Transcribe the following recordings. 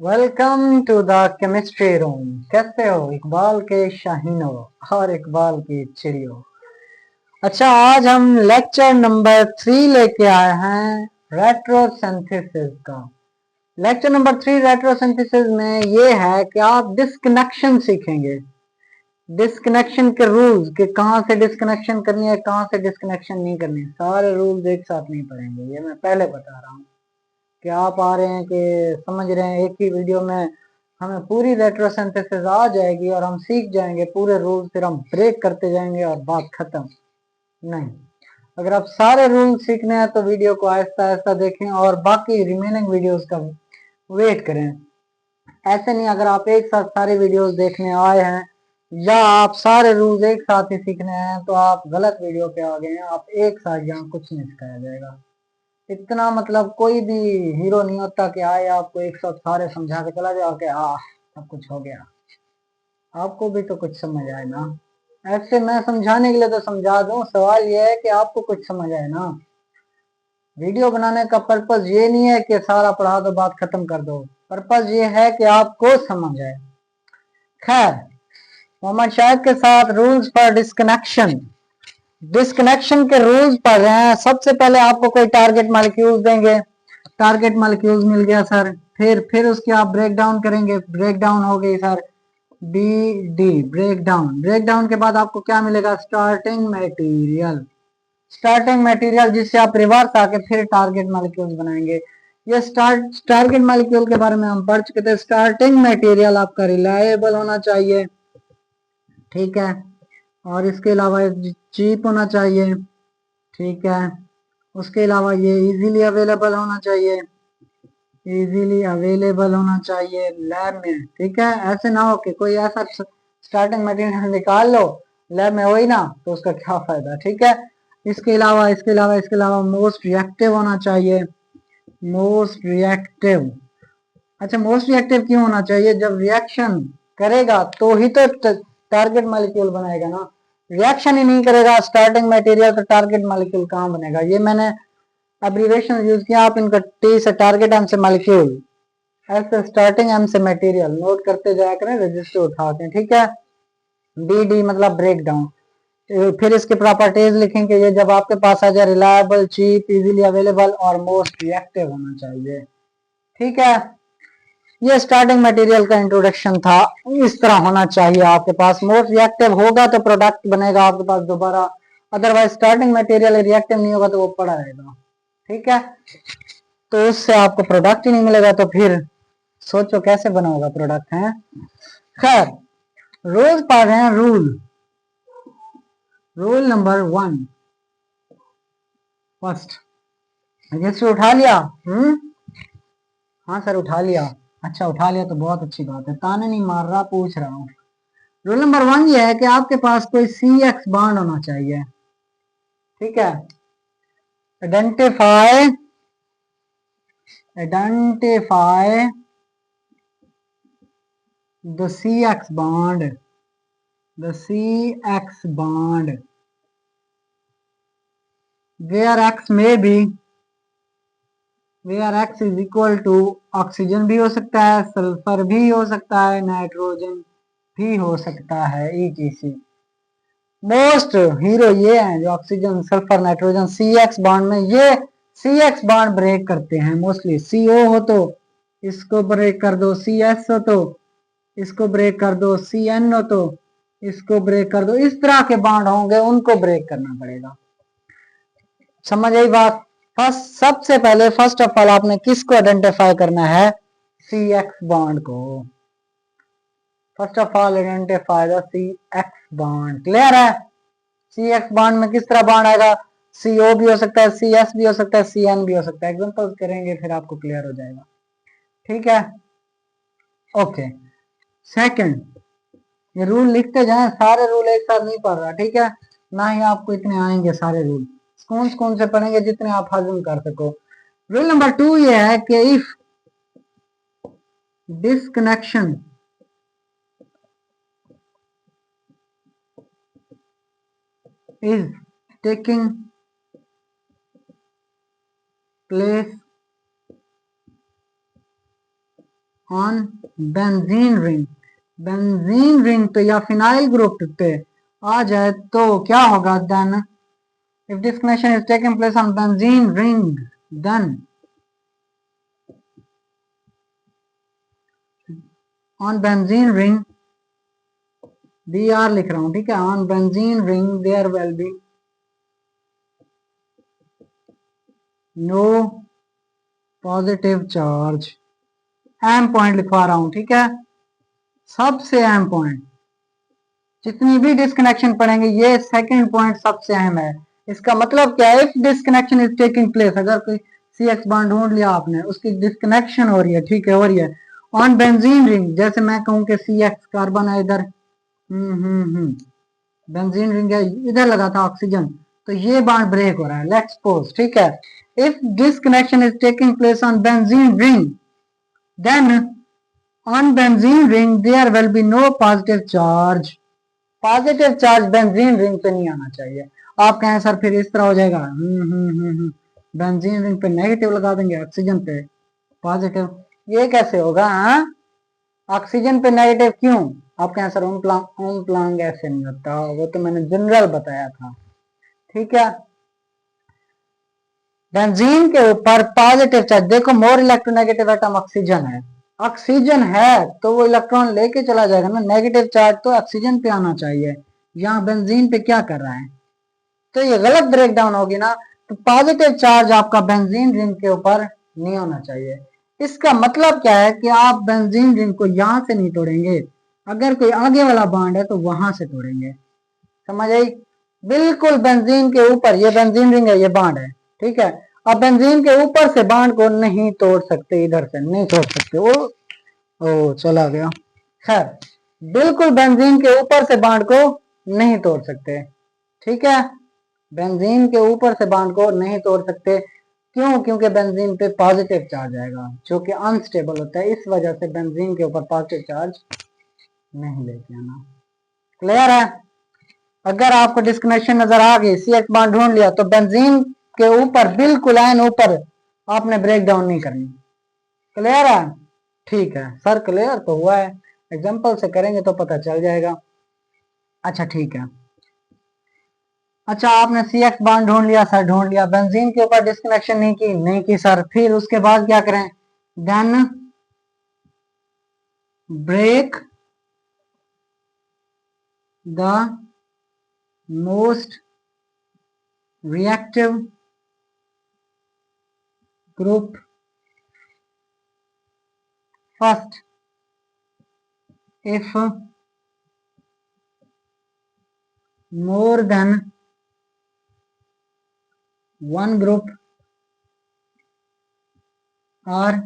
Welcome to the chemistry room. कैसे हो इकबाल के शाहीनो और इकबाल की चिड़ियों। अच्छा, आज हम लेक्चर नंबर 3 लेके आए हैं रेट्रोसिंथेसिस का। लेक्चर नंबर 3 रेट्रोसिंथेसिस में ये है कि आप डिस्कनेक्शन सीखेंगे। डिस्कनेक्शन के रूल्स कि कहाँ से डिस्कनेक्शन करनी है, कहाँ से डिस्कनेक्शन नहीं करनी है, सारे रूल्स एक साथ नहीं पढ़ेंगे। ये मैं पहले बता रहा हूँ कि आप आ रहे हैं कि समझ रहे हैं। एक ही वीडियो में हमें पूरी रेट्रोसिंथेसिस आ जाएगी और हम सीख जाएंगे पूरे रूल, फिर हम ब्रेक करते जाएंगे और बात खत्म। नहीं, अगर आप सारे रूल सीखने हैं तो वीडियो को आहिस्ता आहिस्ता देखें और बाकी रिमेनिंग वीडियोस का वेट करें। ऐसे नहीं, अगर आप एक साथ सारे वीडियोस देखने आए हैं या आप सारे रूल्स एक साथ ही सीखने हैं तो आप गलत वीडियो पे आ गए हैं। आप एक साथ यहाँ कुछ नहीं सिखाया जाएगा। इतना मतलब कोई भी हीरो नहीं होता कि आए आपको एक साथ सारे समझा के चला जाओ कि सब कुछ हो गया। आपको भी तो कुछ समझ आए ना। ऐसे मैं समझाने के लिए तो समझा दूं, सवाल ये है कि आपको कुछ समझ आए ना। वीडियो बनाने का पर्पज ये नहीं है कि सारा पढ़ा दो बात खत्म कर दो। पर्पज ये है कि आपको समझ आए। खैर, मोहम्मद शाहिद के साथ रूल्स फॉर डिस्कनेक्शन। डिस्कनेक्शन के रूल्स पढ़ रहे हैं। सबसे पहले आपको कोई टारगेट मॉलिक्यूल्स देंगे। टारगेट मॉलिक्यूल्स मिल गया सर। फिर उसकी आप ब्रेक डाउन करेंगे। ब्रेक डाउन हो गई sir, B D break down. Break down के बाद आपको क्या मिलेगा? Starting material. स्टार्टिंग मटेरियल जिससे आप रिवर्स आके फिर टारगेट मॉलिक्यूल्स बनाएंगे। ये टारगेट मॉलिक्यूल के बारे में हम पढ़ चुके थे। स्टार्टिंग मटेरियल आपका रिलायबल होना चाहिए, ठीक है, और इसके अलावा चीप होना चाहिए, ठीक है। उसके अलावा ये इजीली अवेलेबल होना चाहिए, इजीली अवेलेबल होना चाहिए लैब में, ठीक है। ऐसे ना हो कि कोई ऐसा स्टार्टिंग मटेरियल निकाल लो, लैब में हो ही ना तो उसका क्या फायदा, ठीक है। इसके अलावा मोस्ट रिएक्टिव होना चाहिए। मोस्ट रिएक्टिव, अच्छा मोस्ट रिएक्टिव क्यों होना चाहिए? जब रिएक्शन करेगा तो ही तो टारगेट मॉलिक्यूल बनेगा ना। रिएक्शन ही नहीं करेगा स्टार्टिंग मटेरियल तो टारगेट मॉलिक्यूल कहाँ बनेगा? ये मैंने एब्रिविएशन यूज किया। आप इनका टी से टारगेट, एम से मॉलिक्यूल, ऐसे स्टार्टिंग, एम से मटेरियल नोट करते जाया करें, रजिस्टर उठा के, ठीक है। बी डी मतलब ब्रेक डाउन। फिर इसके प्रॉपर्टीज लिखेंगे। ये जब आपके पास आ जाए रिलायबल, चीप, इजीली अवेलेबल और मोस्ट रिएक्टिव होना चाहिए, ठीक है। ये स्टार्टिंग मटेरियल का इंट्रोडक्शन था। इस तरह होना चाहिए आपके पास। मोस्ट रिएक्टिव होगा तो प्रोडक्ट बनेगा आपके पास दोबारा, अदरवाइज स्टार्टिंग मटेरियल रिएक्टिव नहीं होगा तो वो पड़ा रहेगा, ठीक है। तो उससे आपको प्रोडक्ट ही नहीं मिलेगा तो फिर सोचो कैसे बना होगा प्रोडक्ट है। खैर, रोज पढ़ रहे हैं rule. Rule number 1 first. Register उठा लिया? हाँ सर उठा लिया। अच्छा उठा लिया तो बहुत अच्छी बात है, ताने नहीं मार रहा, पूछ रहा हूँ। रूल नंबर 1 ये है कि आपके पास कोई सी एक्स बॉन्ड होना चाहिए, ठीक है। Identify identify the C X bond, the C X bond where x may be, where x is equal to, oxygen भी हो सकता है, सल्फर भी हो सकता है, नाइट्रोजन भी हो सकता है, ETC। मोस्ट हीरो ये हैं जो oxygen, sulphur, nitrogen C X bond में, ये सी एक्स बॉन्ड ब्रेक करते हैं मोस्टली। CO हो तो इसको ब्रेक कर दो, CS हो तो इसको ब्रेक कर दो, CN हो तो इसको ब्रेक कर दो। इस तरह के बॉन्ड होंगे उनको ब्रेक करना पड़ेगा। समझ आई बात? सबसे पहले फर्स्ट ऑफ ऑल आपने किसको आइडेंटिफाई करना है? सी एक्स बॉन्ड को। First of all identify the C X bond. Clear है? सी एक्स बॉन्ड में किस तरह बॉन्ड आएगा? CO भी हो सकता है, CS भी हो सकता है, CN भी हो सकता है। एग्जांपल्स करेंगे फिर आपको क्लियर हो जाएगा, ठीक है। ओके, सेकंड, ये रूल लिखते जाएं, सारे रूल एक साथ नहीं पढ़ रहा, ठीक है। ना ही आपको इतने आएंगे सारे रूल, कौन से पढ़ेंगे जितने आप हजम कर सको। रूल नंबर 2 ये है कि if disconnection is taking place on benzene ring, benzene ring पे या फिनाइल ग्रुप पे आ जाए तो क्या होगा? Then if disconnection is taking place on benzene ring, then on benzene ring Br लिख रहा हूं, ठीक है, on benzene ring there will be no positive charge। M point लिखवा रहा हूं, ठीक है, सबसे अहम पॉइंट, जितनी भी डिस्कनेक्शन पढ़ेंगे ये सेकंड पॉइंट सबसे अहम है। इसका मतलब क्या है? If disconnection is taking place, अगर कोई सी एक्स बॉन्ड ढूंढ लिया आपने, उसकी डिस्कनेक्शन हो रही है, ठीक है, हो रही है ऑन बेंजीन रिंग, जैसे मैं कहूं कि सी एक्स कार्बन है इधर, बेंजीन रिंग है, इधर लगा था ऑक्सीजन, तो ये बॉन्ड ब्रेक हो रहा है, लेट्स सपोज, ठीक है, if disconnection is taking place on benzene ring, then on benzene ring there will be no positive charge. Positive charge benzene ring पे नहीं आना चाहिए। आप कहें सर फिर इस तरह हो जाएगा, बेंजीन रिंग पे नेगेटिव लगा देंगे, ऑक्सीजन पे पॉजिटिव, ये कैसे होगा? हाँ, ऑक्सीजन पे नेगेटिव क्यों? आप कहें सर ओम प्लांग ऐसे नहीं होता, वो तो मैंने जनरल बताया था, ठीक है। बेंजीन के ऊपर पॉजिटिव चार्ज, देखो मोर इलेक्ट्रोनेगेटिव एटम ऑक्सीजन है, ऑक्सीजन है तो वो इलेक्ट्रॉन लेके चला जाएगा ना, नेगेटिव चार्ज तो ऑक्सीजन पे आना चाहिए, यहाँ बेंजीन पे क्या कर रहा है? तो ये गलत ब्रेक डाउन होगी ना, तो पॉजिटिव चार्ज आपका बेंजीन रिंग के ऊपर नहीं होना चाहिए। इसका मतलब क्या है कि आप बेंजीन रिंग को यहां से नहीं तोड़ेंगे, अगर कोई आगे वाला बॉन्ड है तो वहां से तोड़ेंगे, समझ आई? बिल्कुल बेंजीन के ऊपर, ये बेंजीन रिंग है, ये बॉन्ड है, ठीक है, अब बेंजीन के ऊपर से बॉन्ड को नहीं तोड़ सकते, इधर से नहीं तोड़ सकते, ओ चला गया, खैर, बिल्कुल बेंजीन के ऊपर से बॉन्ड को नहीं तोड़ सकते, ठीक है, बेंजीन के ऊपर से बॉन्ड को नहीं तोड़ सकते, क्यों? क्योंकि बेंजीन पे पॉजिटिव चार्ज आएगा जो कि अनस्टेबल होता है, इस वजह से बेंजीन के ऊपर पॉजिटिव चार्ज नहीं लेके आना। क्लियर है? अगर आपको डिस्कनेक्शन नजर आ गई, सी एच बॉन्ड ढूंढ लिया, तो बेंजीन के ऊपर बिल्कुल एन ऊपर आपने ब्रेक डाउन नहीं करनी। क्लियर है? ठीक है सर, क्लियर तो हुआ है, एग्जांपल से करेंगे तो पता चल जाएगा। अच्छा ठीक है, अच्छा आपने सी एक्स बॉन्ड ढूंढ लिया सर, ढूंढ लिया, बेंजीन के ऊपर डिस्कनेक्शन नहीं की सर, फिर उसके बाद क्या करें? Then break the most reactive group first if more than one group are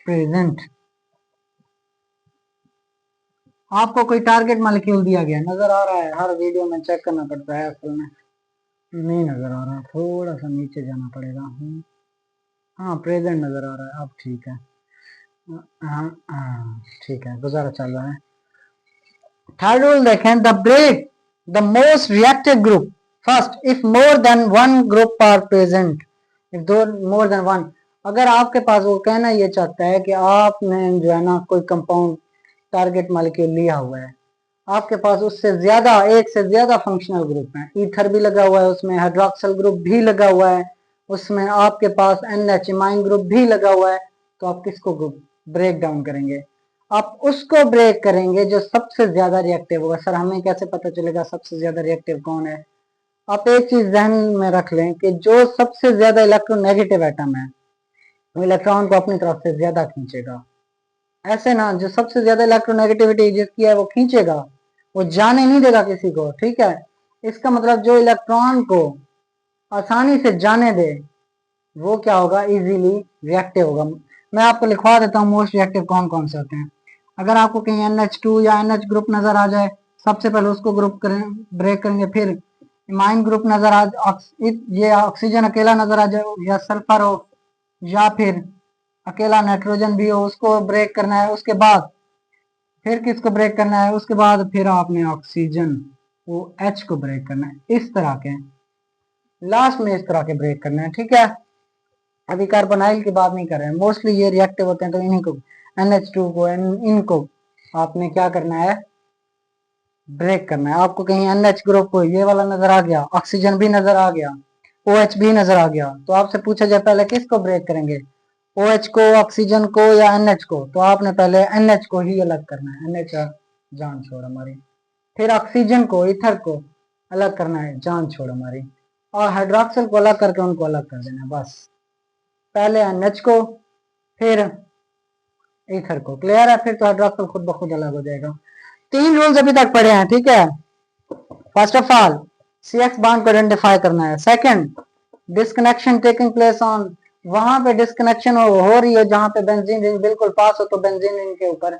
present। आपको कोई टारगेट मॉलिक्यूल दिया गया, नजर आ रहा है? हर वीडियो में चेक करना पड़ता है, असल में नहीं नजर आ रहा, थोड़ा सा नीचे जाना पड़ेगा। हाँ प्रेजेंट नजर आ रहा है, अब ठीक है, हाँ ठीक है, गुजारा चल रहा है। थर्ड रूल देखें, the break the most reactive group first if more than one group are present. If two more than one, अगर आपके पास, वो कहना ये चाहता है कि आपने जो है ना कोई कंपाउंड टारगेट मॉलिक्यूल लिया हुआ है, आपके पास उससे ज्यादा, एक से ज्यादा फंक्शनल ग्रुप है, ईथर भी लगा हुआ है उसमें, हाइड्रोक्सिल ग्रुप भी लगा हुआ है उसमें, आपके पास NH इमाइन ग्रुप भी लगा हुआ है, तो आप किसको ब्रेक डाउन करेंगे? आप उसको ब्रेक करेंगे जो सबसे ज्यादा रिएक्टिव होगा। सर हमें कैसे पता चलेगा सबसे ज्यादा रिएक्टिव कौन है? आप एक चीज ध्यान में रख लें कि जो सबसे ज्यादा इलेक्ट्रोनेगेटिव एटम है, वो इलेक्ट्रॉन को अपनी तरफ से ज्यादा खींचेगा, ऐसे ना, जो सबसे ज्यादा इलेक्ट्रोनेगेटिविटी जिसकी है वो खींचेगा, वो जाने नहीं देगा किसी को, ठीक है। इसका मतलब जो इलेक्ट्रॉन को आसानी से जाने दे वो क्या होगा? इजीली रिएक्टिव होगा। मैं आपको लिखवा देता हूँ मोस्ट रिएक्टिव कौन कौन से होते हैं। अगर आपको कहीं NH2 या NH ग्रुप नजर आ जाए, सबसे पहले उसको ग्रुप करें, ब्रेक करेंगे, फिर इमाइन ग्रुप नजर आ, ये ऑक्सीजन अकेला नजर आ जाए, या सल्फर हो, या फिर अकेला नाइट्रोजन भी हो, उसको ब्रेक करना है। उसके बाद फिर किसको ब्रेक करना है? उसके बाद फिर आपने ऑक्सीजन, वो H को ब्रेक करना है, इस तरह के लास्ट में इस तरह के ब्रेक करना है, ठीक है। अभी कार्बोनाइल की बात नहीं कर रहे हैं, मोस्टली ये रिएक्टिव होते हैं तो इन्हीं को। NH2 को इनको आपने क्या करना है, ब्रेक करना है। आपको कहीं NH ग्रुप को ये वाला नजर आ गया, ऑक्सीजन भी नजर आ गया, OH भी नजर आ गया, तो आपसे पूछा जाए पहले किसको ब्रेक करेंगे, OH को, ऑक्सीजन को या NH को, तो आपने पहले NH को ही अलग करना है, NH जान छोड़ हमारी। फिर ऑक्सीजन को, ईथर को अलग करना है, जान छोड़ हमारी। और हाइड्रोक्सिल को अलग करके उनको अलग कर देना है, बस। पहले NH को फिर ईथर को, क्लियर है? फिर तो हाइड्रोक्सिल खुद ब खुद अलग हो जाएगा। 3 रूल्स अभी तक पढ़े हैं, ठीक है। First of all CX bond को आइडेंटिफाई करना है। Second, disconnection taking place on, वहां पे डिस्कनेक्शन हो रही है जहां पे बेंजीन रिंग बिल्कुल पास हो, तो बेंजीन रिंग के ऊपर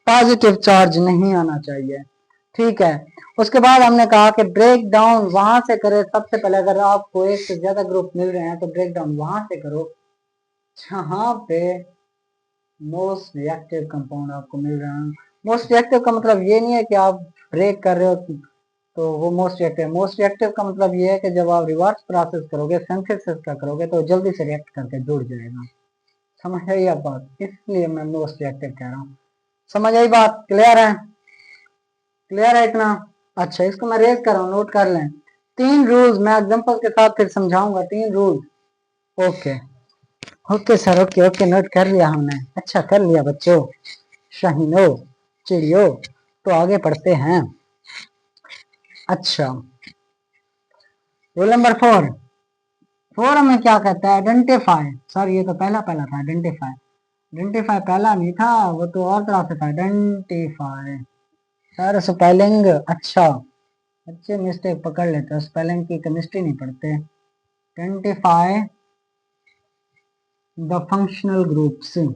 पॉजिटिव चार्ज नहीं आना चाहिए, ठीक है। उसके बाद हमने कहा कि ब्रेक डाउन वहां से करे। सबसे पहले अगर आपको एक से ज्यादा ग्रुप मिल रहे हैं तो ब्रेक डाउन वहां से करो जहां पे मोस्ट रिएक्टिव कंपाउंड आपको मिल रहा है। मोस्ट रिएक्टिव का मतलब ये नहीं है कि आप ब्रेक कर रहे हो तो वो मोस्ट रिएक्टिव। मोस्ट रिएक्टिव का मतलब ये है कि जब आप रिवर्स प्रोसेस करोगे, सिंथेसिस का करोगे, तो जल्दी से रिएक्ट करके जुड़ जाएगा। समझ आई आप बात? इसलिए मैं मोस्ट रिएक्टिव कह रहा हूँ। समझ आई बात? क्लियर है? क्लियर है इतना? अच्छा, इसको मैं रेज कर रहा हूँ, नोट कर लें। 3 रूल्स मैं एग्जांपल के साथ फिर समझाऊंगा। 3 rules. Okay okay sir, okay okay, note कर लिया हमने। अच्छा कर लिया बच्चों, शाहीनो, चिड़ियो। तो आगे पढ़ते हैं। अच्छा, रूल नंबर 4 हमें क्या कहता है, आइडेंटिफाई। सर ये तो पहला पहला था, आइडेंटिफाई। आइडेंटिफाई पहला नहीं था, वो तो और तरह से था, आइडेंटिफाई। सर स्पेलिंग, अच्छा अच्छे मिस्टेक पकड़ लेते हैं, स्पेलिंग की केमिस्ट्री नहीं पढ़ते। Identify the functional groups in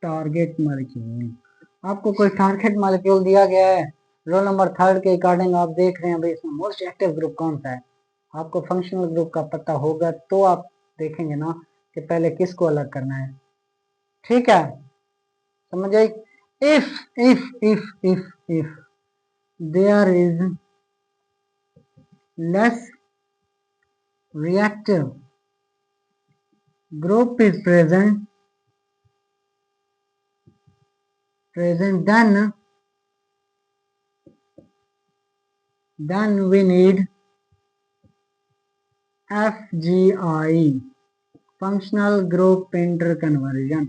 target molecule. आपको कोई टारगेट मॉलिक्यूल दिया गया है, रोल नंबर 3 के अकॉर्डिंग आप देख रहे हैं भाई इसमें मोस्ट एक्टिव ग्रुप कौन सा है। आपको फंक्शनल ग्रुप का पता होगा तो आप देखेंगे ना कि पहले किसको अलग करना है, ठीक है। समझ आई? If there is less reactive group is present then we need FGI, functional group interconversion.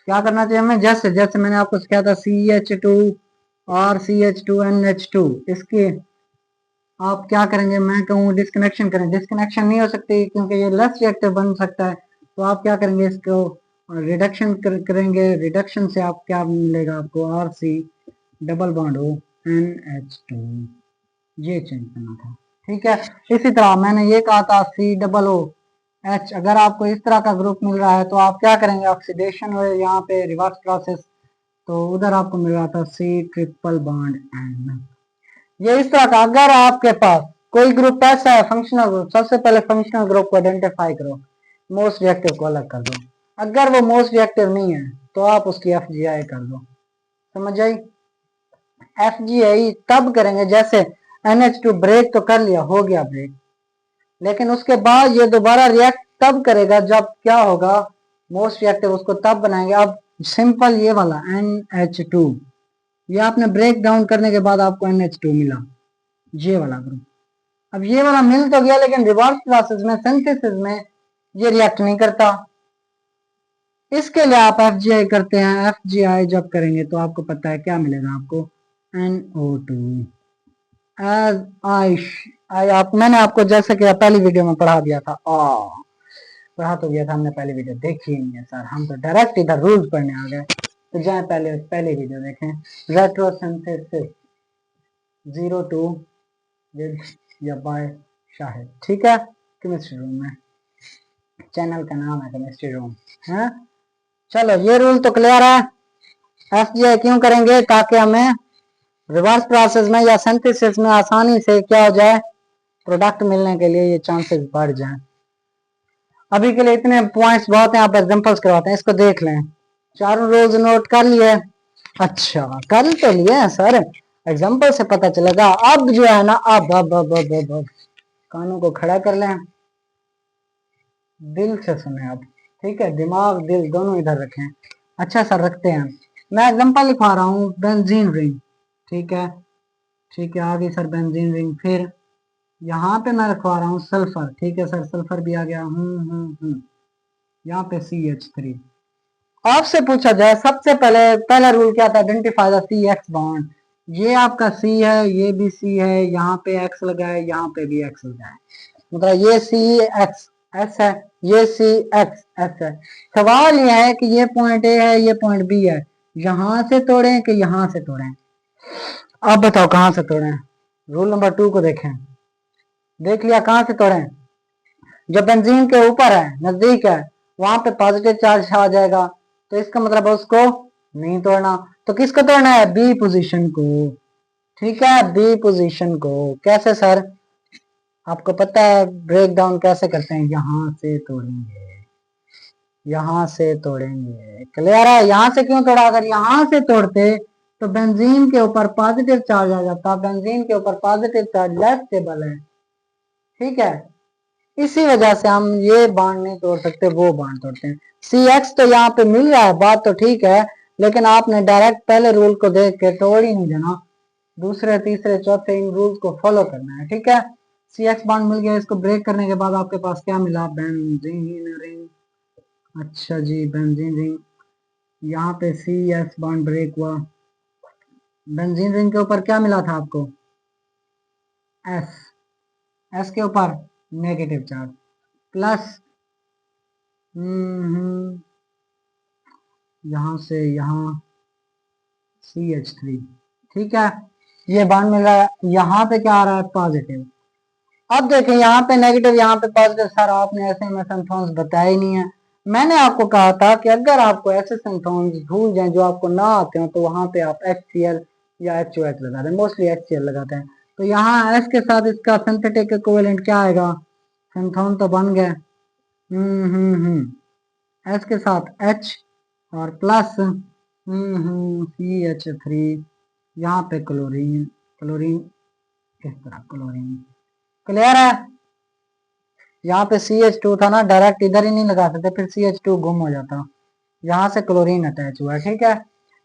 क्या करना चाहिए हमें, जैसे जैसे मैंने आपको सिखाया था CH2 और CH2NH2, इसके आप क्या करेंगे, मैं कहूँ डिस्कनेक्शन करें। डिस्कनेक्शन नहीं हो सकती क्योंकि ये लेस रिएक्टिव बन सकता है, तो आप क्या करेंगे, इसको रिडक्शन करेंगे। रिडक्शन से आप क्या मिलेगा, आपको RC डबल बॉन्ड हो NH2, ये चेंज करना था, ठीक है। इसी तरह मैंने ये कहा था COOH, अगर आपको इस तरह का ग्रुप मिल रहा है तो आप क्या करेंगे, ऑक्सीडेशन हो यहाँ पे रिवर्स प्रोसेस, तो उधर आपको मिल रहा था C ट्रिपल बॉन्ड N। ये इस तरह का अगर आपके पास कोई ग्रुप ऐसा है फंक्शनल ग्रुप, सबसे पहले फंक्शनल ग्रुप को आइडेंटिफाई करो, मोस्ट रिएक्टिव को अलग कर दो। अगर वो मोस्ट रिएक्टिव नहीं है तो आप उसकी FGI कर दो। समझ आई? FGI तब करेंगे जैसे NH2 ब्रेक तो कर लिया, हो गया ब्रेक, लेकिन उसके बाद ये दोबारा रिएक्ट तब करेगा जब क्या होगा, मोस्ट रिएक्टिव उसको तब बनाएंगे। अब सिंपल ये वाला NH2, ये आपने ब्रेक डाउन करने के बाद आपको NH2 मिला, ये वाला ग्रुप। अब ये वाला मिल तो गया, लेकिन रिवर्स प्रोसेस में, सिंथेसिस में ये रिएक्ट नहीं करता। इसके लिए आप FGI करते हैं। FGI जब करेंगे तो आपको पता है क्या मिलेगा, आपको NO2। मैंने आपको जैसे कि पहली वीडियो में पढ़ा दिया था, पढ़ा तो दिया था हमने, पहली वीडियो देखी नहीं है सर, हम तो डायरेक्ट इधर रूल्स पढ़ने आ गए। तो जाए पहले वीडियो देखें, रेट्रोसिंथेसिस 02 विद या बाय शाहिद, ठीक है, केमिस्ट्री रूम में। चैनल का नाम है केमिस्ट्री रूम है। चलो ये रूल तो क्लियर है। FGI क्यों करेंगे, ताकि हमें रिवर्स प्रोसेस में या सिंथेसिस में आसानी से क्या हो जाए, प्रोडक्ट मिलने के लिए ये चांसेस बढ़ जाएं। अभी के लिए इतने पॉइंट्स बहुत हैं, आप एग्जांपल्स करवाते हैं, इसको देख लें। चारों रोज नोट कर लिए? अच्छा कर तो लिए सर, एग्जांपल से पता चलेगा। अब जो है ना, अब कानों को खड़ा कर लें, दिल से सुने। अब ठीक है, दिमाग दिल दोनों इधर रखें। अच्छा सर रखते हैं। मैं एग्जांपल लिखवा रहा हूँ, बेंजीन रिंग। ठीक है, ठीक है, आ गई सर बेंजीन रिंग। फिर यहाँ पे मैं रखवा रहा हूँ सल्फर। ठीक है सर, सल्फर भी आ गया। यहाँ पे CH3। आपसे पूछा जाए सबसे पहले, पहला रूल क्या था, आइडेंटिफाई द CX बॉन्ड। ये आपका C है, ये भी C है, यहाँ पे X लगा है, यहाँ पे भी X लगा है, मतलब ये CX S है, ये CX S है। सवाल यह है कि ये पॉइंट A है, ये पॉइंट B है, यहां से तोड़ें कि यहां से तोड़ें? आप बताओ कहां से तोड़ें? रूल नंबर 2 को देखें। देख लिया, कहां से तोड़ें? जो बेंजीन के ऊपर है, नजदीक है, वहां पे पॉजिटिव चार्ज आ जाएगा, तो इसका मतलब है उसको नहीं तोड़ना। तो किसको तोड़ना है? बी पोजीशन को। ठीक है, बी पोजीशन को। कैसे सर? आपको पता है ब्रेक डाउन कैसे करते हैं? यहां से तोड़ेंगे, यहां से तोड़ेंगे। क्लियर है? यहां से क्यों तोड़ा? अगर यहां से तोड़ते तो बेंजीन के ऊपर पॉजिटिव चार्ज आ जाता। बेंजीन के ऊपर पॉजिटिव चार्ज लेस स्टेबल है। ठीक है, इसी वजह से हम ये बांड नहीं तोड़ सकते, वो बांड तोड़ते हैं। CX तो यहाँ पे मिल रहा है, बात तो ठीक है, लेकिन आपने डायरेक्ट पहले रूल को देख के तोड़ ही नहीं देना, दूसरे तीसरे चौथे इन रूल्स को फॉलो करना है। ठीक है, CX बांड मिल गया। इसको ब्रेक करने के बाद आपके पास क्या मिला? Benzene ring. अच्छा जी, बेंजीन रिंग। यहाँ पे CS बांड ब्रेक हुआ। बेंजीन रिंग के ऊपर क्या मिला था आपको? S के ऊपर नेगेटिव चार्ज प्लस यहां से यहां CH3। ठीक है, ये बांड मिल रहा है। यहाँ पे क्या आ रहा है? पॉजिटिव। अब देखें, यहाँ पे नेगेटिव, यहाँ पे पॉजिटिव। सर आपने ऐसे में सिंथोन्स बताया ही नहीं है। मैंने आपको कहा था कि अगर आपको ऐसे सिंथोन्स भूल जाए जो आपको ना आते हो, तो वहां पे आप HCl या HOH लगा दें। मोस्टली HCl लगाते हैं। तो यहाँ S के साथ इसका सिंथेटिक इक्विवेलेंट क्या आएगा? सिंथोन तो बन गए। एच के साथ H और प्लस CH3। यहाँ पे क्लोरीन, क्लोरीन इस तरह क्लोरीन। क्लियर है? यहाँ पे CH2 था ना, डायरेक्ट इधर ही नहीं लगा सकते, फिर CH2 गुम हो जाता। यहाँ से क्लोरीन अटैच हुआ है। ठीक है,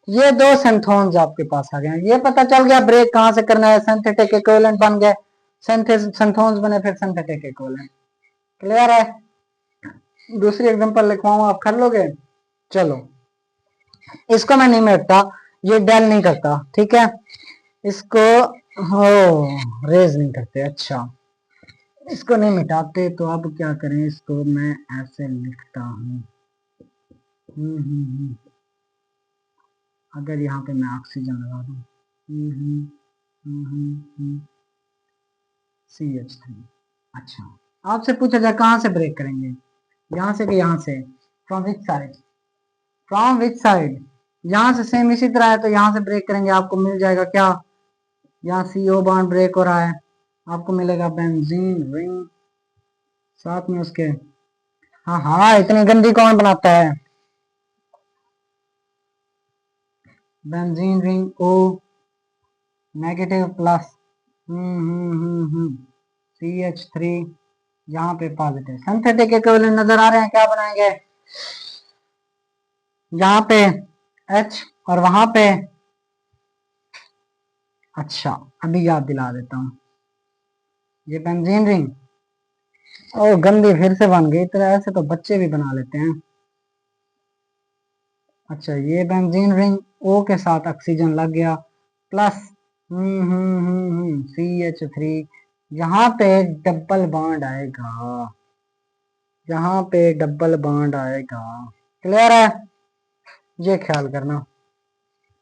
ये दो सिंथोन्स आपके पास आ गए। ये पता चल गया ब्रेक कहाँ से करना है। सिंथेटिक इक्विवेलेंट बन गए, सिंथोन्स बने, फिर सिंथेटिक इक्विवेलेंट। क्लियर है? दूसरी एग्जांपल लिखवाऊं, आप कर लोगे? चलो, इसको मैं नहीं मिटता, ये डेल नहीं करता। ठीक है, इसको हो रेज नहीं करते। अच्छा, इसको नहीं मिटाते, तो अब क्या करें? इसको मैं ऐसे लिखता हूँ। अगर यहाँ पे मैं ऑक्सीजन लगा दूँ, CH3। अच्छा, आपसे पूछा जाए कहाँ से ब्रेक करेंगे, यहाँ से कि यहाँ से? From which side? From which side? यहाँ से सेम इसी तरह है, तो यहाँ से ब्रेक करेंगे। आपको मिल जाएगा क्या? यहाँ CO बॉन्ड ब्रेक हो रहा है, आपको मिलेगा बेंजीन रिंग, साथ में उसके। हाँ हाँ, इतनी गंदी कौन बनाता है? Benzene ring O negative plus CH3, यहाँ पे पॉजिटिव। सिंथेटिक इक्विवेलेंट नजर आ रहे हैं? क्या बनाएंगे? यहाँ पे H और वहां पे। अच्छा, अभी याद दिला देता हूँ, ये बेंजीन रिंग ओ गंदी फिर से बन गई। तरह ऐसे तो बच्चे भी बना लेते हैं। अच्छा, ये बेंजीन रिंग O के साथ ऑक्सीजन लग गया, प्लस CH3। यहाँ पे डबल बॉन्ड आएगा, यहाँ पे डबल बॉन्ड आएगा। क्लियर है? ये ख्याल करना।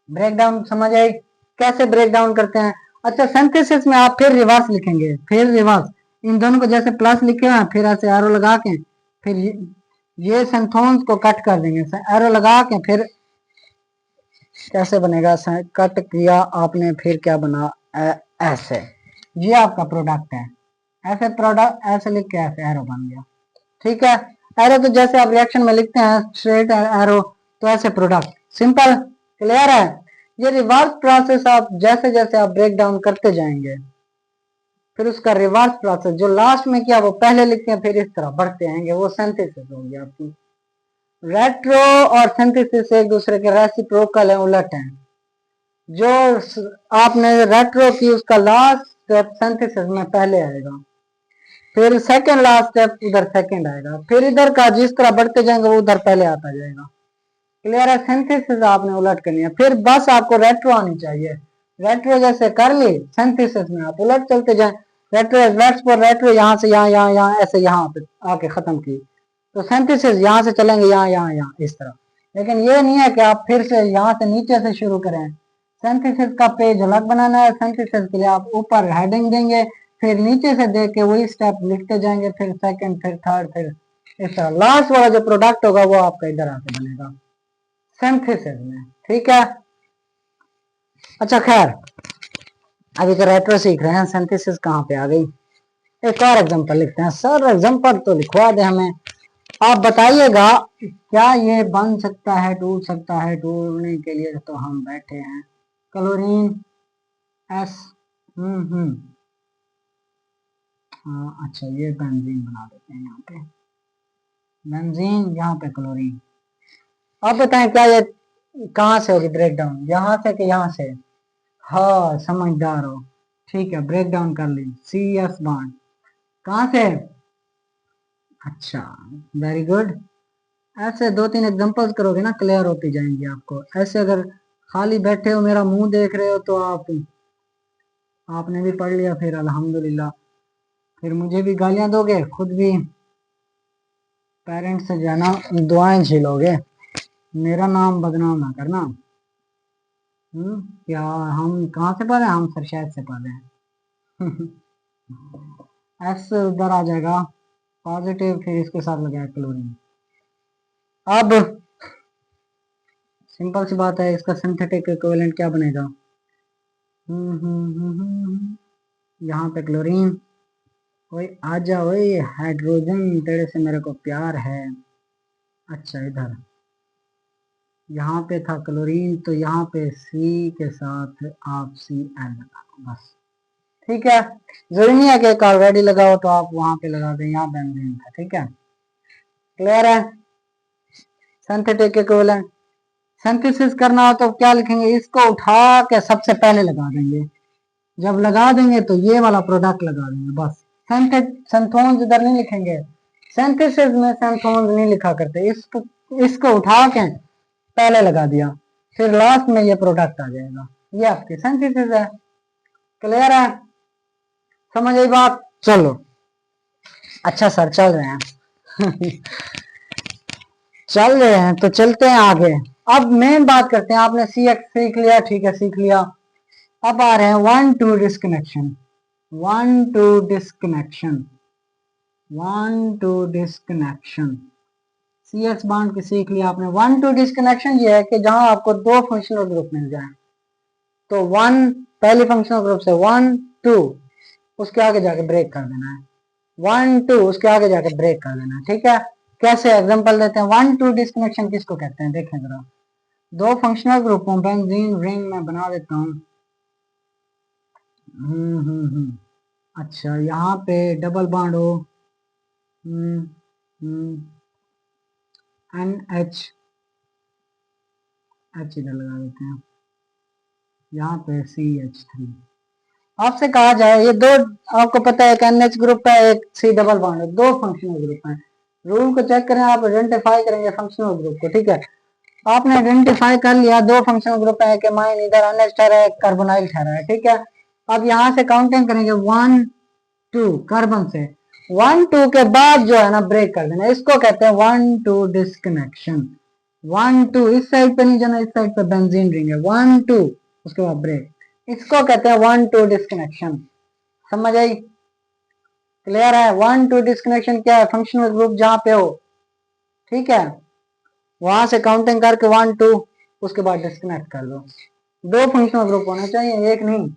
ब्रेक डाउन समझ आई कैसे ब्रेक डाउन करते हैं? अच्छा, सिंथेसिस में आप फिर रिवर्स लिखेंगे, फिर रिवर्स। इन दोनों को जैसे प्लस लिखे हैं, फिर ऐसे एरो लगा के, फिर ये सिंथोन्स को कट कर देंगे, एरो लगा के। फिर कैसे बनेगा? कट किया आपने, फिर क्या बना? ऐसे। ये आपका प्रोडक्ट है। ऐसे प्रोडक्ट ऐसे लिख के ऐसे एरो बन गया। ठीक है, एरो तो जैसे आप रिएक्शन में लिखते हैं स्ट्रेट एरो, तो ऐसे प्रोडक्ट। सिंपल। क्लियर है? ये रिवर्स प्रोसेस आप जैसे जैसे आप ब्रेक डाउन करते जाएंगे, फिर उसका रिवर्स प्रोसेस जो लास्ट में किया वो पहले लिखते हैं, फिर इस तरह बढ़ते आएंगे, वो सिंथेसिस हो गया आपकी। रेट्रो और सिंथेसिस एक दूसरे के रेसिप्रोकल है, उलट है। जो आपने रेट्रो की उसका लास्ट स्टेप सिंथेसिस में पहले आएगा, फिर सेकंड लास्ट स्टेप उधर सेकंड आएगा, फिर इधर का जिस तरह बढ़ते जाएंगे वो उधर पहले आता जाएगा। क्लियर है? सिंथेसिस आपने उलट करनी है, फिर बस आपको रेट्रो आनी चाहिए। रेट्रो जैसे कर ली, सिंथेसिस में आप उलट चलते जाए। रेट्रो लेफ्ट पर रेट्रो, यहाँ से यहाँ यहाँ यहाँ ऐसे यहाँ पे आके खत्म की, तो सिंथेसिस यहाँ से चलेंगे यहाँ यहाँ यहाँ इस तरह। लेकिन ये नहीं है कि आप फिर से यहाँ से नीचे से शुरू करें। सिंथेसिस का पेज अलग बनाना है। सिंथेसिस के लिए आप ऊपर हेडिंग देंगे, फिर नीचे से देख के वही स्टेप लिखते जाएंगे, फिर सेकंड, फिर थर्ड, फिर इस तरह। लास्ट वाला जो प्रोडक्ट होगा वो आपका इधर आके बनेगा सिंथेसिस में। ठीक है? अच्छा खैर, अभी तो रेट्रो सीख रहे हैं, सिंथेसिस कहाँ पे आ गई। एक और एग्जांपल लिखते हैं। सर एग्जांपल तो लिखवा दे हमें, आप बताइएगा क्या ये बन सकता है, टूट सकता है। टूटने के लिए तो हम बैठे हैं। क्लोरीन एस, हाँ अच्छा, ये बेंजीन बना देते हैं यहाँ पे, बेंजीन, यहाँ पे क्लोरीन। आप बताएं क्या ये कहाँ से होगी ब्रेक डाउन, यहाँ से कि यहाँ से? हाँ समझदार हो, ठीक है, ब्रेक डाउन कर ली। सी एस बॉन्ड कहाँ से? अच्छा, वेरी गुड। ऐसे दो तीन एग्जांपल्स करोगे ना, क्लियर होती जाएंगी आपको। ऐसे अगर खाली बैठे हो, मेरा मुंह देख रहे हो, तो आपने भी पढ़ लिया, फिर अल्हम्दुलिल्लाह। फिर मुझे भी गालियां दोगे, खुद भी पेरेंट्स से जाना दुआएं झेलोगे, मेरा नाम बदनाम ना करना। क्या हम कहाँ से पढ़े? हम सरशायद से पढ़े हैं। एस उधर आ जाएगा पॉजिटिव, फिर इसके साथ लगाया क्लोरीन। अब सिंपल सी बात है, इसका सिंथेटिक इक्विवेलेंट क्या बनेगा? यहाँ पे क्लोरीन, ओए आजा, ओए हाइड्रोजन, तेरे से मेरे को प्यार है। अच्छा इधर, यहाँ पे था क्लोरीन, तो यहाँ पे सी के साथ आप सी एल लगा दो बस। ठीक है? जरूरी नहीं है कि एक ऑलरेडी लगाओ तो आप वहां पे लगा दें, यहाँ बेंजीन था। ठीक है? क्लियर है? सिंथेटिक इक्विवेलेंट सिंथेसिस करना हो तो क्या लिखेंगे? इसको उठा के सबसे पहले लगा देंगे। जब लगा देंगे तो ये वाला प्रोडक्ट लगा देंगे बस। सिंथोन्स इधर नहीं लिखेंगे, सिंथेसिस में सिंथोन्स नहीं लिखा करते। इसको उठा के पहले लगा दिया, फिर लास्ट में ये प्रोडक्ट आ जाएगा। ये आपकी सिंथेसिस है। क्लियर है? समझ आई बात? चलो अच्छा सर, चल रहे हैं। चल रहे हैं तो चलते हैं आगे। अब मेन बात करते हैं। आपने सी एक्स सीख लिया, ठीक है, सीख लिया। अब आ रहे हैं 1-2 disconnection. 1-2 disconnection, 1-2 disconnection. C X bond की सीख लिया आपने। 1-2 डिस्कनेक्शन ये है कि जहां आपको दो फंक्शनल ग्रुप मिल जाए, तो 1 पहली फंक्शनल ग्रुप से 1-2 उसके आगे जाके ब्रेक कर देना है। 1-2 उसके आगे जाके ब्रेक कर देना है। ठीक है? कैसे? एग्जांपल देते हैं। 1-2 डिस्कनेक्शन किसको कहते हैं? देखें जरा, दो फंक्शनल ग्रुपों, बेंजीन रिंग में बना देता हूँ। अच्छा, यहाँ पे डबल बॉन्ड हो, NH, H इधर लगा देते हैं, यहाँ पे CH3। आपसे कहा जाए ये दो, आपको पता है एक NH ग्रुप है, एक C डबल बॉन्ड है, दो फंक्शनल ग्रुप है। रूल को चेक करें, आप आइडेंटिफाई करेंगे फंक्शनल ग्रुप को। ठीक है? आपने आइडेंटिफाई कर लिया, दो फंक्शनल ग्रुप है, कि माइन इधर NH ठहरा है, कार्बोनाइल ठहरा है। ठीक है? अब यहाँ से काउंटिंग करेंगे 1-2 कार्बन से, 1-2 के बाद जो है ना ब्रेक कर देना। इसको कहते हैं 1-2 डिस्कनेक्शन। 1-2 इस साइड पे नहीं जाना, इस साइड पे बेंजीन रिंग है, 1-2 उसके बाद ब्रेक। इसको कहते हैं 1-2 डिस्कनेक्शन। समझ आई? क्लियर है? 1-2 डिस्कनेक्शन क्या है? फंक्शनल ग्रुप जहां पे हो, ठीक है, वहां से काउंटिंग करके 1-2 उसके बाद डिस्कनेक्ट कर दो। दो फंक्शनल ग्रुप होने चाहिए, एक नहीं।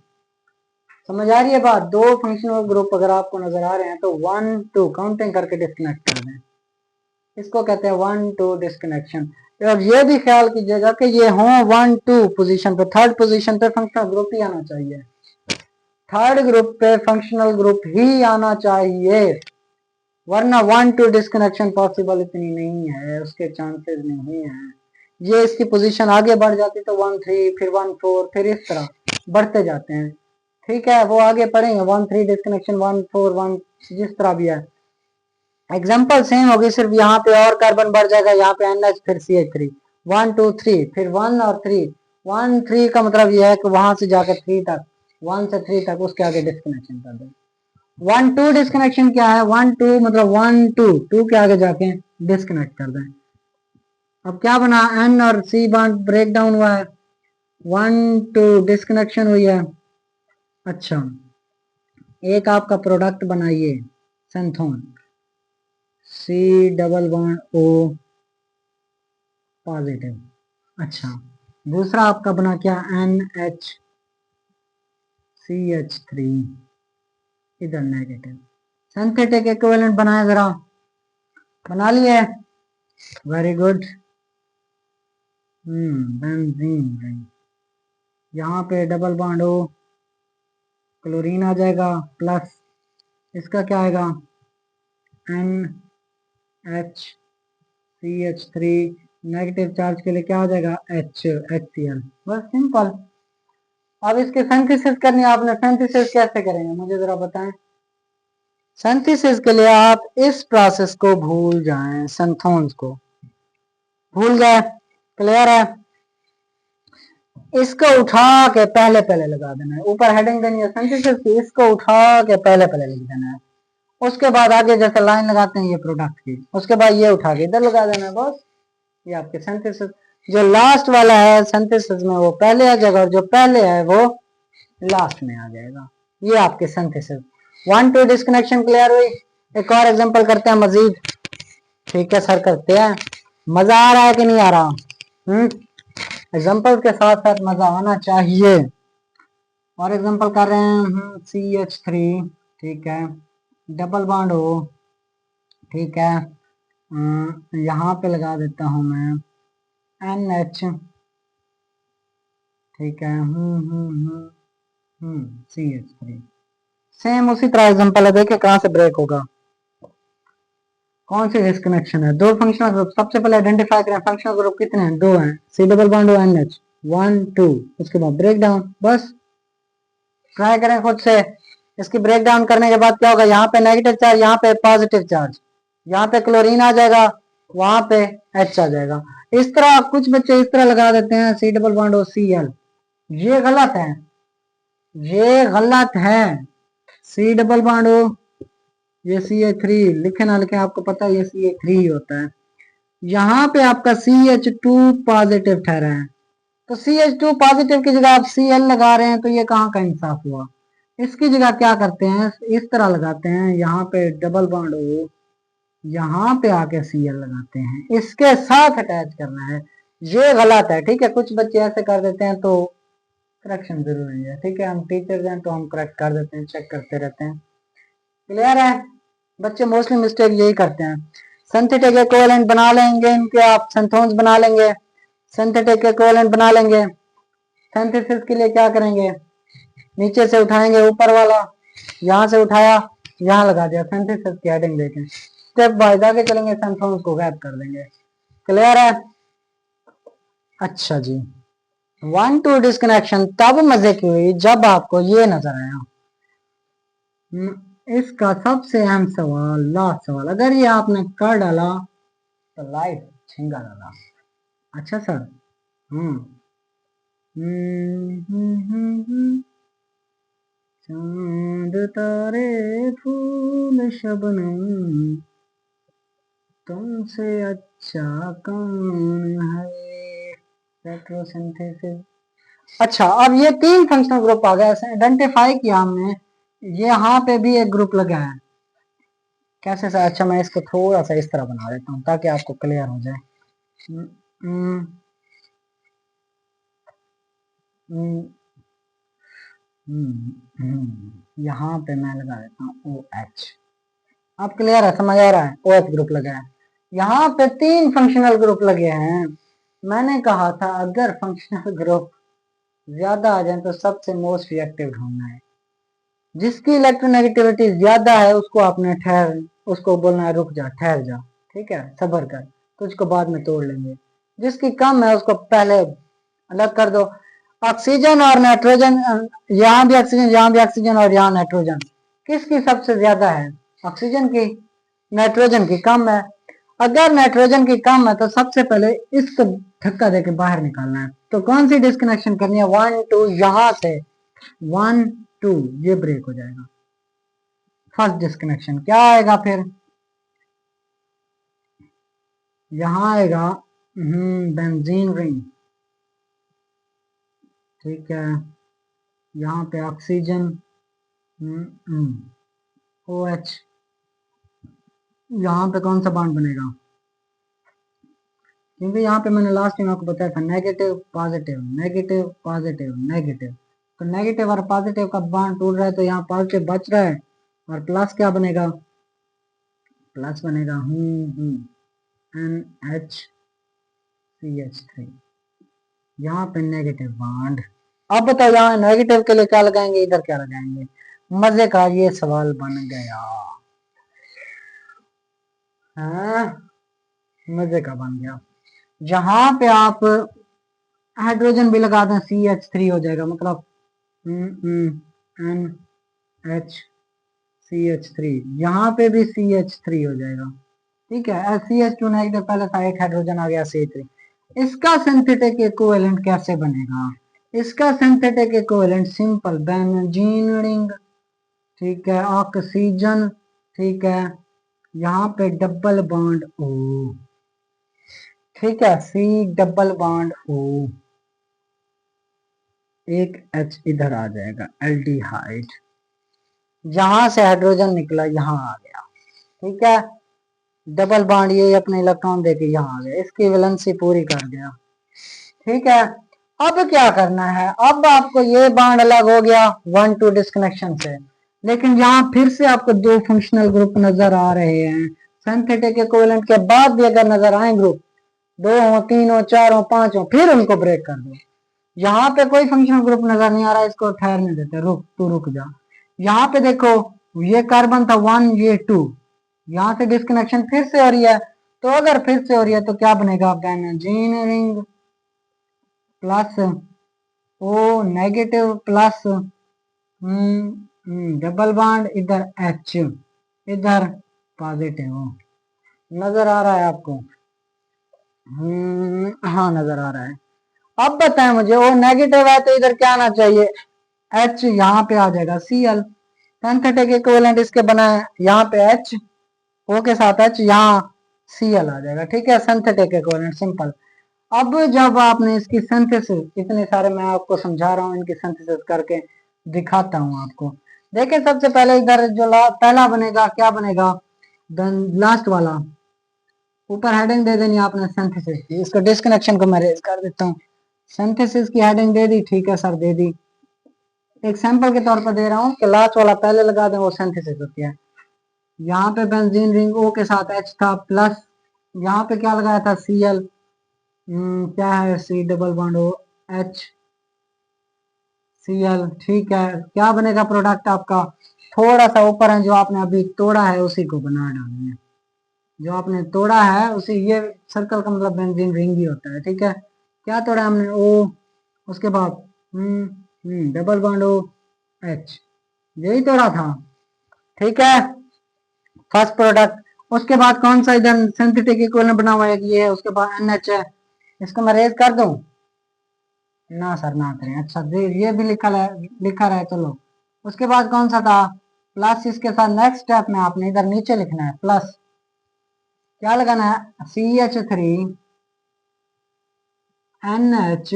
समझ आ रही है बात? दो फंक्शनल ग्रुप अगर आपको नजर आ रहे हैं तो 1-2 काउंटिंग करके डिस्कनेक्ट कर दें। इसको कहते हैं 1-2 डिस्कनेक्शन। और ये भी ख्याल कीजिएगा कि ये हो 1-2 पोजीशन पे, थर्ड पोजीशन पे फंक्शनल ग्रुप ही आना चाहिए। थर्ड ग्रुप पे फंक्शनल ग्रुप ही आना चाहिए। वरना 1-2 डिस्कनेक्शन पॉसिबल इतनी नहीं है, उसके चांसेस नहीं है। ये इसकी पोजीशन आगे बढ़ जाती तो 1-3 फिर 1-4 फिर इस तरह बढ़ते जाते हैं। ठीक है, वो आगे पढ़ेंगे 1-3 डिस्कनेक्शन 1-4 1 जिस तरह भी है। एग्जाम्पल सेम होगी, सिर्फ यहाँ पे और कार्बन बढ़ जाएगा, यहाँ पे NH फिर CH3 1 2 3 फिर 1 और 3 1 3 का मतलब यह है कि वहां से जाकर 3 तक 1 से 3 तक उसके आगे डिस्कनेक्शन कर दें। 1-2 डिस्कनेक्शन क्या है? 1-2 मतलब 1-2 के आगे जाके डिस्कनेक्ट कर दें। अब क्या बना? N और C बॉन्ड ब्रेक डाउन हुआ है, 1-2 डिस्कनेक्शन हुई है। अच्छा, एक आपका प्रोडक्ट बनाइए संथोन C double bond O positive. अच्छा, दूसरा आपका बना क्या? NHCH3 इधर नेगेटिव। सिंथेटिक इक्विवेलेंट बनाए जरा, बना लिए? Very good. बेंजीन, यहाँ पे डबल बॉन्ड O क्लोरीन आ जाएगा, प्लस इसका क्या आएगा? NHCH3 नेगेटिव चार्ज के लिए क्या आ जाएगा? HCl। बस सिंपल। अब इसके सिंथेसिस करनी है आपने। सिंथेसिस कैसे करेंगे मुझे जरा बताएं। सिंथेसिस के लिए आप इस प्रोसेस को भूल जाएं, संथोन्स को भूल गए, क्लियर है? इसको उठा के पहले पहले लगा देना है, ऊपर हेडिंग देनी है सिंथेसिस की, इसको उठा के पहले पहले लिख देना है। उसके बाद आगे जैसे लाइन लगाते हैं ये प्रोडक्ट की, उसके बाद ये उठा के इधर लगा देना है, बस ये आपके सिंथेसिस। जो लास्ट वाला है सिंथेसिस में वो पहले आ जाएगा, और जो पहले है वो लास्ट में आ जाएगा। ये आपके सिंथेसिस। 1-2 डिस्कनेक्शन क्लियर हुई। एक और एग्जांपल करते हैं मजीद। ठीक है सर, करते हैं। मजा आ रहा है कि नहीं आ रहा? एग्जांपल के साथ साथ मजा आना चाहिए। और एग्जांपल कर रहे हैं CH3, ठीक है, डबल बॉन्ड हो, ठीक है, यहाँ पे लगा देता हूं मैं NH, ठीक है, CH3। सेम उसी तरह एग्जांपल है, देखिए कहाँ से ब्रेक होगा, कौन सी डिस्कनेक्शन है। दो फंक्शनल ग्रुप, सबसे पहले आइडेंटिफाई करें फंक्शनल ग्रुप कितने हैं? दो हैं, C डबल बॉन्ड NH 1-2, उसके बाद ब्रेक डाउन। बस ट्राई करें खुद से। इसकी ब्रेक डाउन करने के बाद क्या होगा? यहाँ पे नेगेटिव चार्ज, यहाँ पे पॉजिटिव चार्ज, यहाँ पे क्लोरीन आ जाएगा, वहां पे H आ जाएगा। इस तरह कुछ बच्चे इस तरह लगा देते हैं C डबल बॉन्ड Cl, ये गलत है, ये गलत है। C डबल बॉन्ड ये CH3 लिखे ना लिखे आपको पता है ये CH3 ही होता है। यहाँ पे आपका CH2 पॉजिटिव ठहरा है, तो CH2 पॉजिटिव की जगह आप Cl लगा रहे हैं, तो ये कहाँ का इंसाफ हुआ? इसकी जगह क्या करते हैं, इस तरह लगाते हैं, यहाँ पे डबल बॉन्ड हो, यहाँ पे आके Cl लगाते हैं, इसके साथ अटैच करना है। ये गलत है, ठीक है। कुछ बच्चे ऐसे कर देते हैं, तो करेक्शन जरूरी है, ठीक है। हम टीचर्स हैं तो हम करेक्ट कर देते हैं, चेक करते रहते हैं। क्लियर है? बच्चे मोस्टली मिस्टेक यही करते हैं। सिंथेटिक इक्विवेलेंट बना लेंगे इनके, आप सिंथोन्स बना लेंगे, सिंथेटिक इक्विवेलेंट बना लेंगे। सिंथेसिस के लिए क्या करेंगे? नीचे से उठाएंगे ऊपर वाला, यहाँ से उठाया यहाँ लगा दिया, सिंथेसिस की हेडिंग देखें। स्टेप बाय आगे चलेंगे, सिंथोन्स को गायब कर देंगे। क्लियर है? अच्छा जी, 1-2 डिस्कनेक्शन तब मजे की हुई जब आपको ये नजर आया। इसका सबसे अहम सवाल, लास्ट सवाल, अगर ये आपने कर डाला तो लाइफ छिंगा डाला। अच्छा सर, चांद तारे फूल शबनम तुमसे अच्छा कौन है, रेट्रोसिंथेसिस। अच्छा, अब ये 3 फंक्शनल ग्रुप आ गए, आइडेंटिफाई किया हमने। यहाँ पे भी एक ग्रुप लगा है, कैसे सर? अच्छा, मैं इसको थोड़ा सा इस तरह बना देता हूँ ताकि आपको क्लियर हो जाए। यहाँ पे मैं लगा देता हूँ OH। अब क्लियर है? समझ आ रहा है? OH ग्रुप लगा है, यहाँ पे 3 फंक्शनल ग्रुप लगे हैं। मैंने कहा था अगर फंक्शनल ग्रुप ज्यादा आ जाए तो सबसे मोस्ट रिएक्टिव ढूंढना है, जिसकी इलेक्ट्रोनेगेटिविटी ज्यादा है उसको आपने ठहर उसको बोलना है रुक जा, ठहर जा, ठीक है, सब्र कर, तुझको बाद में तोड़ लेंगे। जिसकी कम है उसको पहले अलग कर दो। ऑक्सीजन और नाइट्रोजन, यहाँ भी ऑक्सीजन, यहाँ भी ऑक्सीजन और यहाँ नाइट्रोजन, किसकी सबसे ज्यादा है? ऑक्सीजन की। नाइट्रोजन की कम है। अगर नाइट्रोजन की कम है तो सबसे पहले इसको धक्का देके बाहर निकालना है। तो कौन सी डिस्कनेक्शन करनी है? 1 2, यहां से 1 2 ये ब्रेक हो जाएगा। फर्स्ट डिस्कनेक्शन क्या आएगा फिर? यहां आएगा बेंजीन रिंग, ठीक है, यहाँ पे ऑक्सीजन OH, यहाँ पे कौन सा बॉन्ड बनेगा? क्योंकि यहाँ पे मैंने लास्ट टाइम आपको बताया था negative positive negative positive negative, तो नेगेटिव और पॉजिटिव का बॉन्ड टूट रहा है तो यहाँ पॉजिटिव बच रहा है और प्लस क्या बनेगा? प्लस बनेगा NHCH3, यहाँ पे नेगेटिव बॉन्ड। अब बताओ यहाँ नेगेटिव के लिए क्या लगाएंगे, इधर क्या लगाएंगे? मजे का ये सवाल बन गया, हाँ मजे का बन गया। जहां पे आप हाइड्रोजन भी लगा दें CH3 हो जाएगा, मतलब NHCH3, यहाँ पे भी CH3 हो जाएगा, ठीक है। CH2 नेगेटिव पहले था, एक हाइड्रोजन आ गया CH3। इसका सिंथेटिक इक्विवेलेंट कैसे बनेगा? इसका synthetic equivalent simple, benzene ring, ठीक है, ऑक्सीजन, ठीक है, यहाँ पे डबल बॉन्ड O, ठीक है, C डबल बॉन्ड O, एक H इधर आ जाएगा, एल्डिहाइड, यहां से हाइड्रोजन निकला यहाँ आ गया, ठीक है, डबल बॉन्ड ये अपने इलेक्ट्रॉन देके यहाँ आ गया, इसकी वैलेंसी पूरी कर गया, ठीक है। अब क्या करना है? अब आपको ये बॉन्ड अलग हो गया 1 2 डिस्कनेक्शन से, लेकिन यहाँ फिर से आपको दो फंक्शनल ग्रुप नजर आ रहे हैं। सिंथेटिक इक्विवेलेंट के बाद भी अगर नजर आए ग्रुप, 2 हो, 3 हो, 4 हो, 5 हो, फिर उनको ब्रेक कर दो। यहाँ पे कोई फंक्शनल ग्रुप नजर नहीं आ रहा, इसको ठहरने देते, रुक जा। यहाँ पे देखो ये कार्बन था 1, ये 2, यहाँ से डिस्कनेक्शन फिर से हो रही है, तो अगर फिर से हो रही है तो क्या बनेगा? Benzene ring plus O negative plus double bond, इधर H, इधर पॉजिटिव। नजर आ रहा है आपको? हाँ नजर आ रहा है। अब बताएं मुझे, O नेगेटिव है तो इधर क्या आना चाहिए? H, यहाँ पे आ जाएगा Cl, सिंथेटिक इक्विवेलेंट इसके बना है, यहाँ पे H, O के साथ H, यहाँ Cl आ जाएगा, ठीक है, सिंथेटिक इक्विवेलेंट सिंपल। अब जब आपने इसकी सिंथेसिस, इतने सारे मैं आपको समझा रहा हूँ, इनकी सिंथेसिस करके दिखाता हूँ आपको। देखिए सबसे पहले इधर जो पहला बनेगा क्या बनेगा? लास्ट वाला, ऊपर हेडिंग दे देनी आपने सिंथेसिस की, इसको डिस्कनेक्शन को मैं रेज कर देता हूँ। सिंथेसिस की हेडिंग दे दी, ठीक है सर दे दी, एक सैंपल के तौर पर दे रहा हूँ कि लास्ट वाला पहले लगा दें, वो सिंथेसिस होती है। यहाँ पे बेंजीन रिंग O के साथ H था, प्लस यहाँ पे क्या लगाया था? Cl, क्या है? C double bond O H Cl, ठीक है, क्या बनेगा प्रोडक्ट आपका? थोड़ा सा ऊपर है, जो आपने अभी तोड़ा है उसी को बना डालना है, जो आपने तोड़ा है उसी, ये सर्कल का मतलब बेंजीन रिंग ही होता है, ठीक है। क्या तोड़ा हमने? O, उसके बाद डबल बॉन्ड O H, यही तोड़ा था, ठीक है, फर्स्ट प्रोडक्ट। उसके बाद कौन सा इधर सिंथेटिक इक्विवेलेंट बना हुआ है? ये है, उसके बाद NH है, इसको मैं रेज कर दूं? ना सर ना करें, अच्छा ये भी लिखा रहे, चलो। उसके बाद कौन सा था? प्लस, इसके साथ नेक्स्ट स्टेप में आपने इधर नीचे लिखना है प्लस, क्या लगाना है? CH3 NH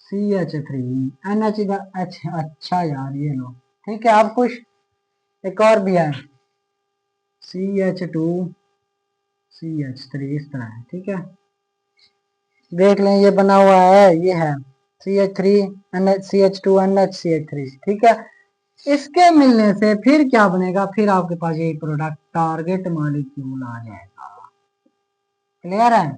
CH3 NH इधर H, अच्छा यार ये लो, ठीक है। अब कुछ एक और भी है, CH2 CH3, इस तरह है, ठीक है, देख लें ये बना हुआ है, ये है CH3 NH CH2 NH CH3, ठीक है। इसके मिलने से फिर क्या बनेगा? फिर आपके पास ये प्रोडक्ट टारगेट मॉलिक्यूल आ जाएगा, क्लियर है?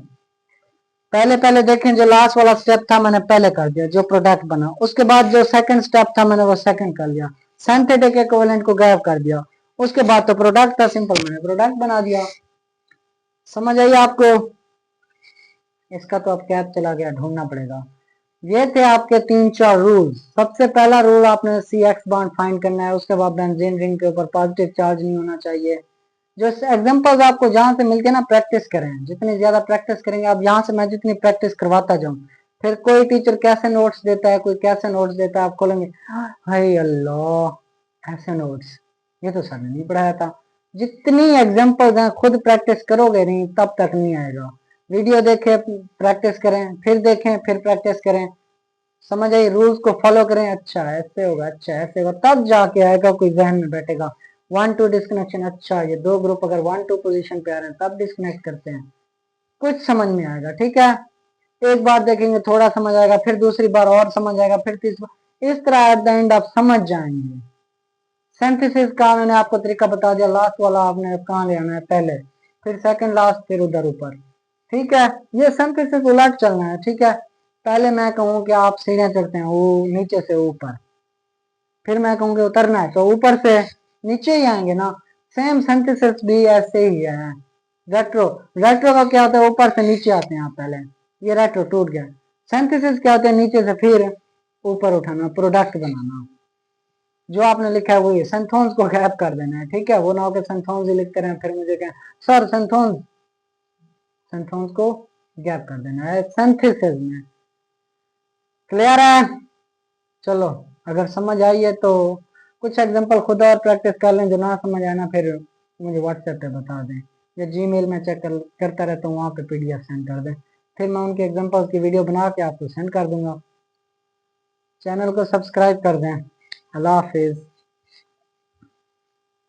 पहले पहले देखें, जो लास्ट वाला स्टेप था मैंने पहले कर दिया, जो प्रोडक्ट बना, उसके बाद जो सेकंड स्टेप था मैंने वो सेकंड कर लिया, सिंथेटिक इक्विवेलेंट को गायब कर दिया, उसके बाद तो प्रोडक्ट था, सिंपल मैंने प्रोडक्ट बना दिया। समझ आई आपको? इसका तो अब कैप चला गया, ढूंढना पड़ेगा। ये थे आपके 3-4 रूल। सबसे पहला रूल आपने सी एक्स बॉन्ड फाइंड करना है, उसके बाद बेंजीन रिंग के ऊपर पॉजिटिव चार्ज नहीं होना चाहिए। जो एग्जांपल्स आपको जहां से मिलके ना प्रैक्टिस करें, जितनी ज्यादा प्रैक्टिस करेंगे आप, यहाँ से मैं जितनी प्रैक्टिस करवाता जाऊं, फिर कोई टीचर कैसे नोट्स देता है, कोई कैसे नोट्स देता है, आप खोलेंगे हाय अल्लाह ऐसे नोट्स, ये तो सर ने नहीं पढ़ाया था। जितनी एग्जांपल्स हैं खुद प्रैक्टिस करोगे नहीं तब तक नहीं आएगा। वीडियो देखे प्रैक्टिस करें, फिर देखें, फिर प्रैक्टिस करें। समझ आई? रूल्स को फॉलो करें, अच्छा ऐसे होगा, अच्छा ऐसे होगा, तब जाके आएगा, कोई जहन में बैठेगा। 1-2 डिस्कनेक्शन, अच्छा ये 2 ग्रुप अगर 1-2 पोजीशन पे आ रहे हैं तब डिस्कनेक्ट करते हैं, कुछ समझ में आएगा। ठीक है, एक बार देखेंगे थोड़ा समझ आएगा, फिर दूसरी बार और समझ आएगा, फिर तीसरी बार, इस तरह एट द एंड आप समझ जाएंगे। सिंथेसिस का मैंने आपको तरीका बता दिया, लास्ट वाला आपने कहाँ ले आना है, पहले, फिर सेकंड लास्ट, फिर उधर ऊपर। ठीक है, ये सिंथेसिस उलट चलना है। ठीक है, पहले मैं कहूँ कि आप सीढ़ियाँ चढ़ते हैं, वो नीचे से ऊपर, फिर मैं कहूँगी उतरना है तो ऊपर से नीचे ही आएंगे ना। सेम सिंथेसिस भी ऐसे ही है। रेट्रो, रेट्रो का क्या होता है, ऊपर से नीचे आते हैं आप पहले, ये रेट्रो टूट गया। सिंथेसिस क्या होता है, नीचे से फिर ऊपर उठाना, प्रोडक्ट बनाना। जो आपने लिखा है वही, सेंथोन्स को गैप कर देना है। ठीक है, वो ना हो कि सेंथोन्स ही लिखते रहे फिर मुझे कहें सर सेंथोन्स, सेंथोन्स को गैप कर देना है सिंथेसिस में। क्लियर है? चलो, अगर समझ आई है तो कुछ एग्जांपल खुद और प्रैक्टिस कर लें, जो ना समझ आए ना फिर मुझे व्हाट्सएप पे बता दें, या जीमेल में चेक करता रहता हूँ, वहाँ पे पीडीएफ सेंड कर दें, फिर मैं उनके एग्जांपल्स की वीडियो बना के आपको सेंड कर दूंगा। चैनल को सब्सक्राइब कर दें। अल्लाह हाफिज़।